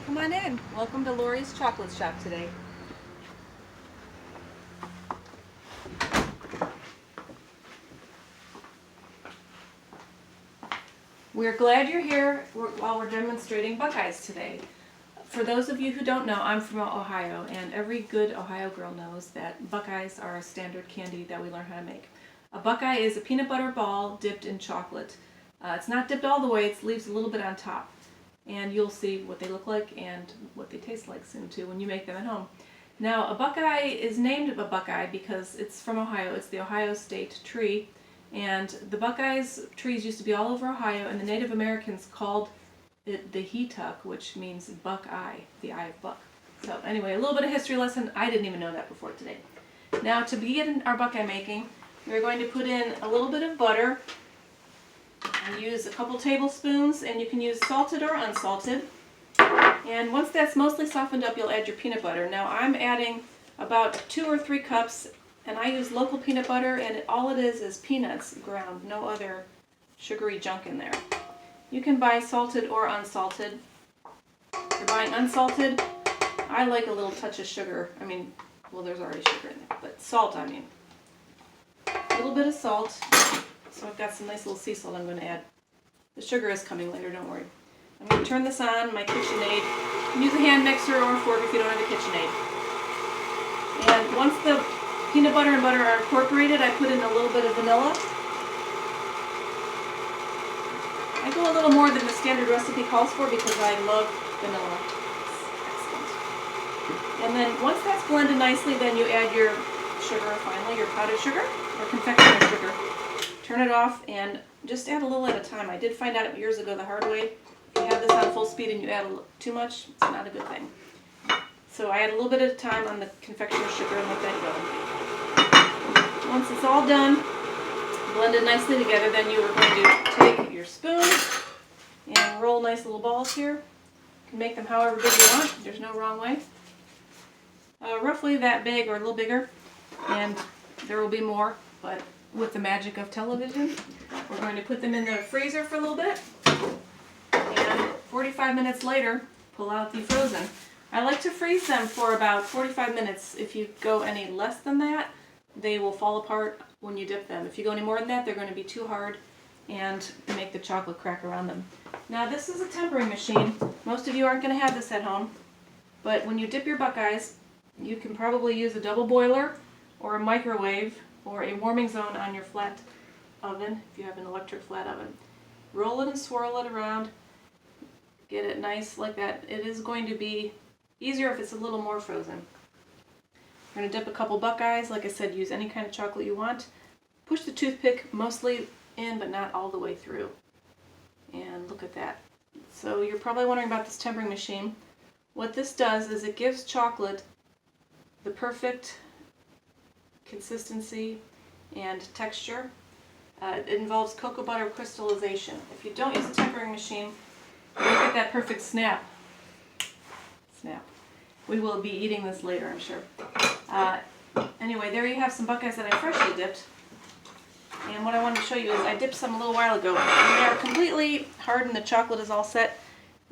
come on in. Welcome to Laurie's Chocolate Shop today. We're glad you're here while we're demonstrating Buckeyes today. For those of you who don't know, I'm from Ohio, and every good Ohio girl knows that Buckeyes are a standard candy that we learn how to make. A Buckeye is a peanut butter ball dipped in chocolate. It's not dipped all the way, it leaves a little bit on top. And you'll see what they look like and what they taste like soon too when you make them at home. Now, a Buckeye is named a Buckeye because it's from Ohio. It's the Ohio state tree. And the Buckeyes trees used to be all over Ohio, and the Native Americans called it the he-tuck, which means buck-eye, the eye of buck. So anyway, a little bit of history lesson. I didn't even know that before today. Now, to begin our Buckeye making, we're going to put in a little bit of butter and use a couple tablespoons, and you can use salted or unsalted. And once that's mostly softened up, you'll add your peanut butter. Now, I'm adding about 2 or 3 cups, and I use local peanut butter, and all it is peanuts ground, no other sugary junk in there. You can buy salted or unsalted. If you're buying unsalted, I like a little touch of sugar. Well, there's already sugar in there, but salt, A little bit of salt. So I've got some nice little sea salt I'm going to add. The sugar is coming later, don't worry. I'm going to turn this on, my KitchenAid. You can use a hand mixer or a fork if you don't have a KitchenAid. And once the peanut butter and butter are incorporated, I put in a little bit of vanilla. I go a little more than the standard recipe calls for because I love vanilla. It's excellent. And then once that's blended nicely, then you add your sugar, finally, your powdered sugar or confectioner sugar. Turn it off and just add a little at a time. I did find out years ago the hard way. If you have this on full speed and you add too much, it's not a good thing. So I add a little bit at a time on the confectioner sugar and let that go. Once it's all done, blended nicely together, then you are going to take your spoon and roll nice little balls here. You can make them however big you want. There's no wrong way. Roughly that big or a little bigger, and there will be more, but with the magic of television, we're going to put them in the freezer for a little bit, and 45 minutes later, pull out the frozen. I like to freeze them for about 45 minutes. If you go any less than that, they will fall apart when you dip them. If you go any more than that, they're going to be too hard and make the chocolate crack around them. Now, this is a tempering machine. Most of you aren't going to have this at home, but when you dip your Buckeyes, you can probably use a double boiler or a microwave or a warming zone on your flat oven, if you have an electric flat oven. Roll it and swirl it around. Get it nice like that. It is going to be easier if it's a little more frozen. We're going to dip a couple Buckeyes. Like I said, use any kind of chocolate you want. Push the toothpick mostly in, but not all the way through. And look at that. So you're probably wondering about this tempering machine. What this does is it gives chocolate the perfect consistency and texture. It involves cocoa butter crystallization. If you don't use a tempering machine, you won't get that perfect snap. We will be eating this later, I'm sure. Anyway, there you have some Buckeyes that I freshly dipped. And what I wanted to show you is I dipped some a little while ago. When they're completely hardened, the chocolate is all set,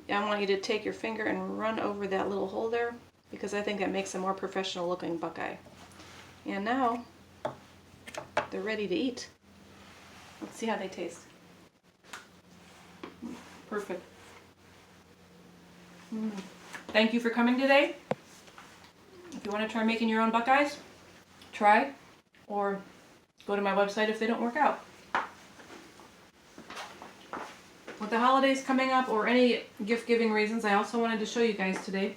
I want you to take your finger and run over that little hole there, because I think that makes a more professional looking Buckeye. And now, they're ready to eat. Let's see how they taste. Perfect. Thank you for coming today. If you want to try making your own Buckeyes, try, or go to my website if they don't work out. With the holidays coming up or any gift-giving reasons, I also wanted to show you guys today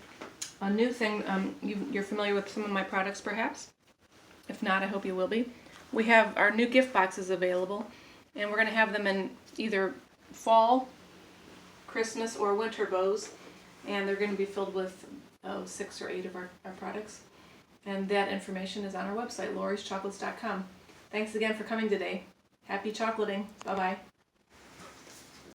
a new thing. You're familiar with some of my products, perhaps? If not, I hope you will be. We have our new gift boxes available, and we're going to have them in either fall, Christmas, or winter bows, and they're going to be filled with 6 or 8 of our products. And that information is on our website, laurieschocolates.com. Thanks again for coming today. Happy chocolating. Bye-bye.